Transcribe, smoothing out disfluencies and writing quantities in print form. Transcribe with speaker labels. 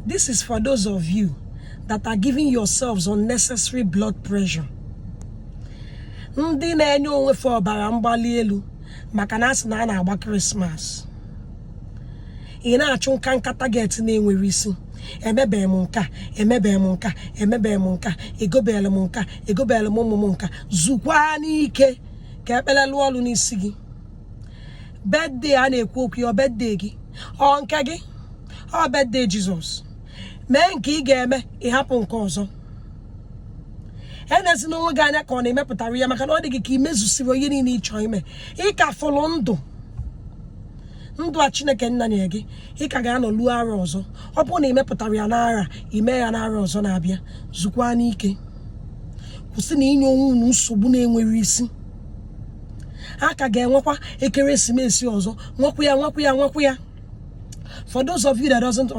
Speaker 1: This is for those of you that are giving yourselves unnecessary blood pressure. Ndị na-enye onwe fe ọbara mgbali elu maka na asị na a na-agba Christmas. Ị na-achụ nkata get na-enwere isi. Emebe m nka, emebe m nka, emebe m nka, egobele m nka, egobele m ụmụ m nka, zukwa n'ike ka ekpele lụọ ọlụ n'isi gị. Birthday a na-ekwu okwu ya birthday gị, ọ nke gị, ọ birthday Jesus. Mee nke ị ga-eme ịhapụ nke ọzọ. Enesi n'onwe gị anya ka ọ na-emepụtara ya maka na ọ dị gị ka imezusiri onye niile ịchọ ime. Ị ka fụlụ ndụ a Chineke nna nye gị, ị ka ga-anọ luo ara ọzọ. Ọ bụrụ na imepụtara ya n'ara, ime ya n'ara ọzọ na-abịa, zukwa n'ike. Kwụsị na inye onwe unu nsogbu na-enwere isi. A ka ga-enwekwa ekeresimesi ọzọ, nwekwu ya. For those of you that doesn't